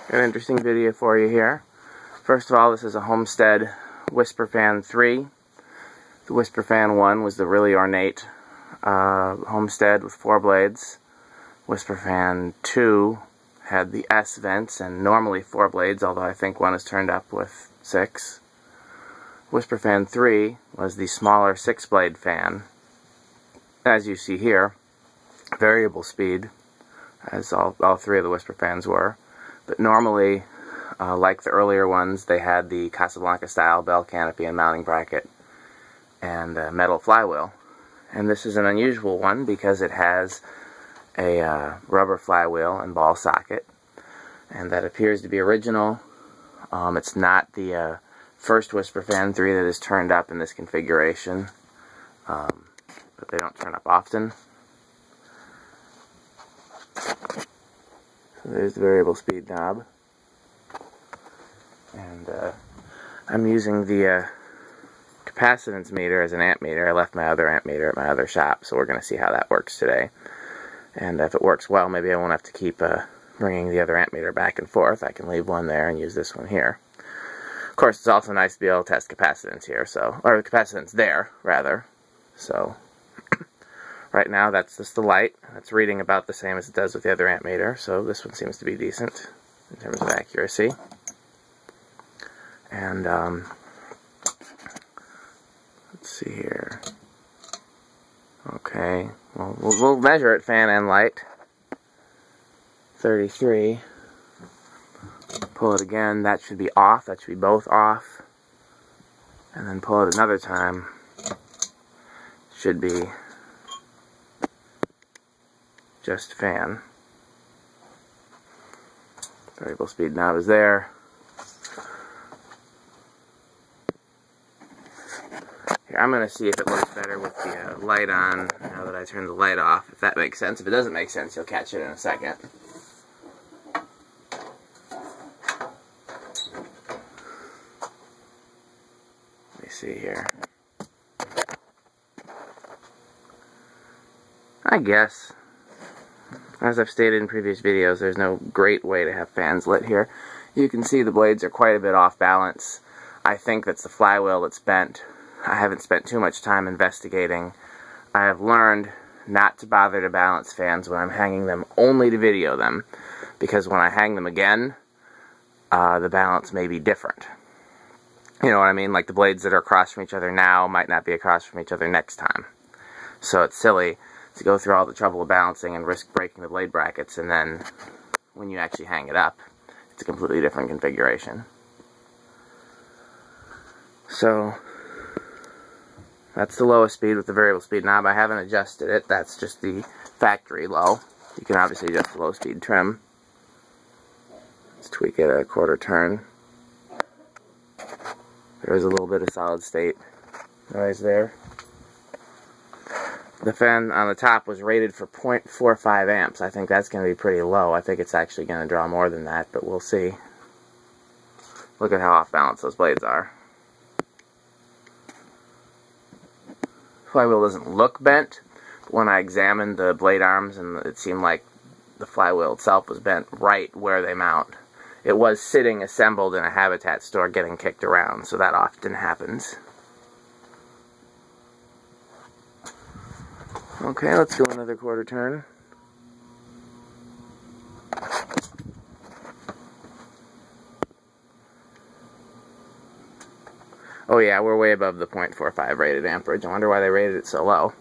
An interesting video for you here. First of all, this is a Homestead Whisperfan 3. The Whisperfan 1 was the really ornate Homestead with 4 blades. Whisperfan 2 had the S vents and normally 4 blades, although I think one is turned up with 6. Whisperfan 3 was the smaller 6-blade fan. As you see here, variable speed, as all 3 of the Whisperfans were. But normally, like the earlier ones, they had the Casablanca style bell canopy and mounting bracket and metal flywheel. And this is an unusual one because it has a rubber flywheel and ball socket, and that appears to be original. It's not the first Whisperfan 3 that is turned up in this configuration, but they don't turn up often. So there's the variable speed knob, and I'm using the capacitance meter as an amp meter. I left my other amp meter at my other shop, so we're going to see how that works today. And if it works well, maybe I won't have to keep bringing the other amp meter back and forth. I can leave one there and use this one here. Of course, it's also nice to be able to test capacitance here, or capacitance there, rather. So right now, that's just the light. It's reading about the same as it does with the other amp meter, so this one seems to be decent in terms of accuracy. And let's see here. Okay, well, we'll measure it, fan and light. 33. Pull it again, that should be off, that should be both off. And then pull it another time. Should be just fan. Variable speed knob is there. Here, I'm going to see if it looks better with the light on now that I turned the light off, if that makes sense. If it doesn't make sense, you'll catch it in a second. Let me see here. I guess, as I've stated in previous videos, there's no great way to have fans lit here. You can see the blades are quite a bit off balance. I think that's the flywheel that's bent. I haven't spent too much time investigating. I have learned not to bother to balance fans when I'm hanging them, only to video them, because when I hang them again, the balance may be different. You know what I mean? Like the blades that are across from each other now might not be across from each other next time. So it's silly to go through all the trouble of balancing and risk breaking the blade brackets, and then when you actually hang it up, it's a completely different configuration. So that's the lowest speed with the variable speed knob. I haven't adjusted it. That's just the factory low. You can obviously adjust the low speed trim. Let's tweak it a quarter turn. There's a little bit of solid state noise there. The fan on the top was rated for 0.45 amps. I think that's going to be pretty low. I think it's actually going to draw more than that, but we'll see. Look at how off balance those blades are. Flywheel doesn't look bent, but when I examined the blade arms, and it seemed like the flywheel itself was bent right where they mount. It was sitting assembled in a Habitat store getting kicked around, so that often happens. Okay, let's do another quarter turn. Oh yeah, we're way above the 0.45 rated amperage. I wonder why they rated it so low.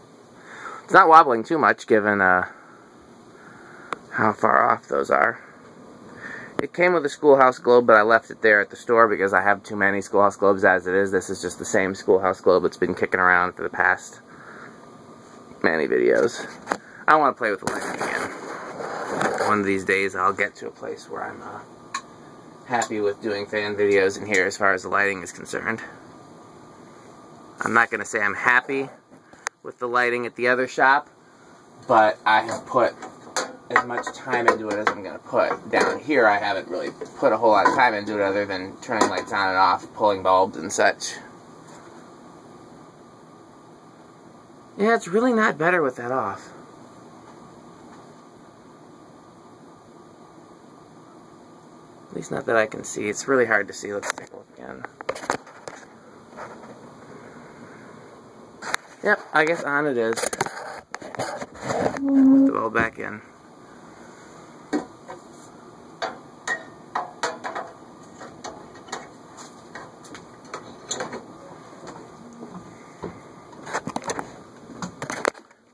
It's not wobbling too much given how far off those are. It came with a Schoolhouse globe, but I left it there at the store because I have too many Schoolhouse globes as it is. This is just the same Schoolhouse globe that's been kicking around for the past many videos. I want to play with the lighting again. One of these days I'll get to a place where I'm happy with doing fan videos in here as far as the lighting is concerned. I'm not going to say I'm happy with the lighting at the other shop, but I have put as much time into it as I'm going to put. Down here I haven't really put a whole lot of time into it other than turning lights on and off, pulling bulbs and such. Yeah, it's really not better with that off. At least not that I can see. It's really hard to see. Let's take a look again. Yep, I guess on it is. Put the bulb back in.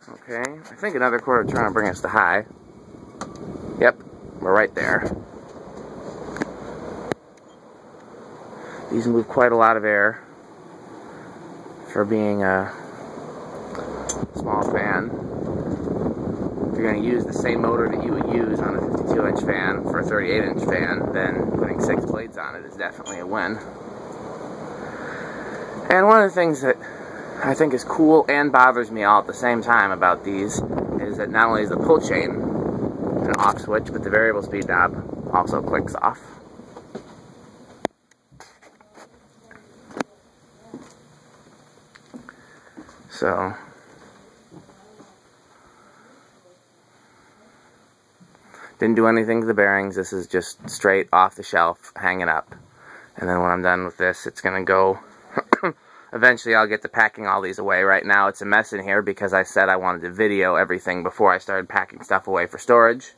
Okay, I think another quarter turn will bring us to high. Yep, we're right there. These move quite a lot of air for being a small fan. If you're going to use the same motor that you would use on a 52-inch fan for a 38-inch fan, then putting 6 blades on it is definitely a win. And one of the things that I think is cool and bothers me all at the same time about these is that not only is the pull chain an off switch, but the variable speed knob also clicks off. So, didn't do anything to the bearings. This is just straight off the shelf, hanging up. And then when I'm done with this, it's going to go... Eventually I'll get to packing all these away. Right now it's a mess in here because I said I wanted to video everything before I started packing stuff away for storage.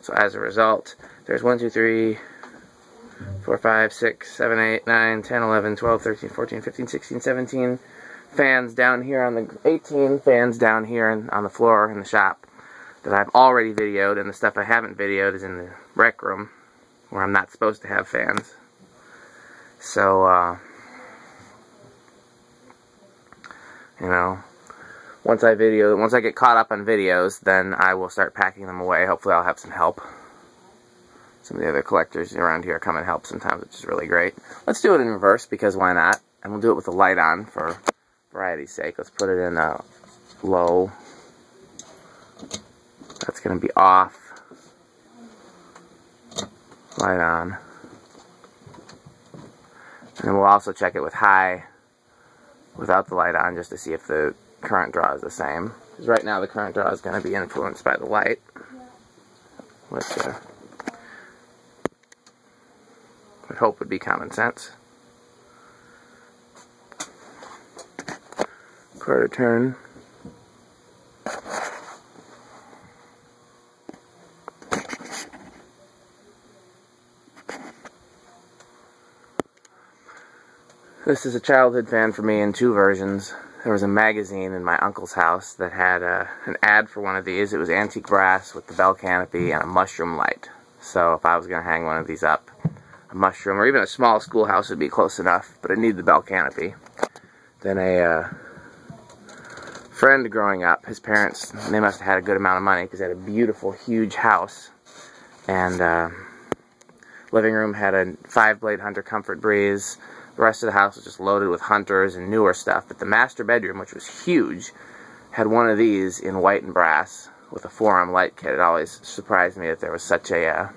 So as a result, there's 1, 2, 3, 4, 5, 6, 7, 8, 9, 10, 11, 12, 13, 14, 15, 16, 17 fans down here on the 18 fans down here on the floor in the shop that I've already videoed, and the stuff I haven't videoed is in the rec room where I'm not supposed to have fans. So you know, once I get caught up on videos, then I will start packing them away. Hopefully I'll have some help. Some of the other collectors around here come and help sometimes, which is really great. Let's do it in reverse, because why not? And we'll do it with the light on for variety's sake. Let's put it in low. That's going to be off. Light on. And then we'll also check it with high without the light on, just to see if the current draw is the same. Because right now the current draw is going to be influenced by the light, which I would hope would be common sense. Quarter turn. This is a childhood fan for me in 2 versions. There was a magazine in my uncle's house that had an ad for one of these. It was antique brass with the bell canopy and a mushroom light. So if I was going to hang one of these up, a mushroom or even a small schoolhouse would be close enough, but it needed the bell canopy. Then a friend growing up, his parents, they must have had a good amount of money because they had a beautiful, huge house. And living room had a 5-blade Hunter Comfort Breeze. The rest of the house was just loaded with Hunters and newer stuff, but the master bedroom, which was huge, had one of these in white and brass with a 4-arm light kit. It always surprised me that there was such a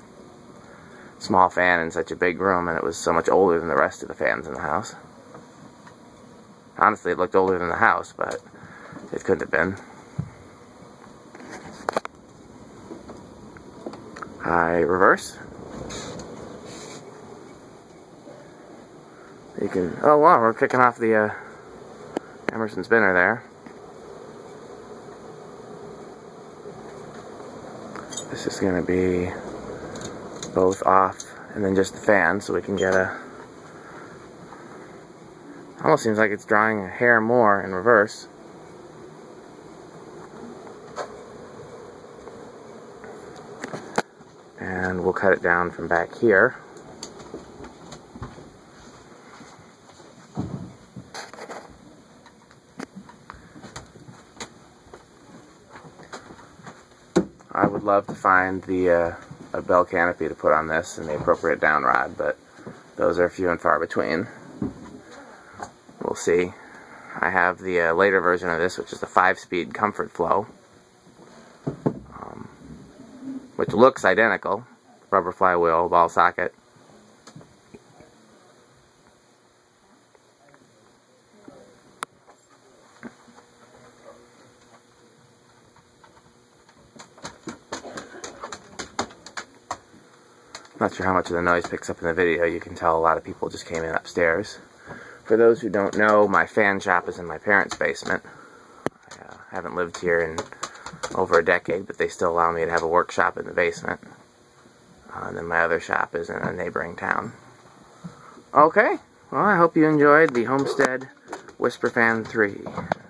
small fan in such a big room, and it was so much older than the rest of the fans in the house. Honestly, it looked older than the house, but it couldn't have been. High reverse. You can, oh wow, we're kicking off the Emerson spinner there. This is going to be both off and then just the fan, so we can get a... Almost seems like it's drawing a hair more in reverse. And we'll cut it down from back here. I would love to find a bell canopy to put on this and the appropriate down rod, but those are few and far between. We'll see. I have the later version of this, which is the 5-speed Comfort Flow, which looks identical. Rubber flywheel, ball socket. Not sure how much of the noise picks up in the video. You can tell a lot of people just came in upstairs. For those who don't know, my fan shop is in my parents' basement. I haven't lived here in over a decade, but they still allow me to have a workshop in the basement. And then my other shop is in a neighboring town. Okay, well, I hope you enjoyed the Homestead Whisperfan 3.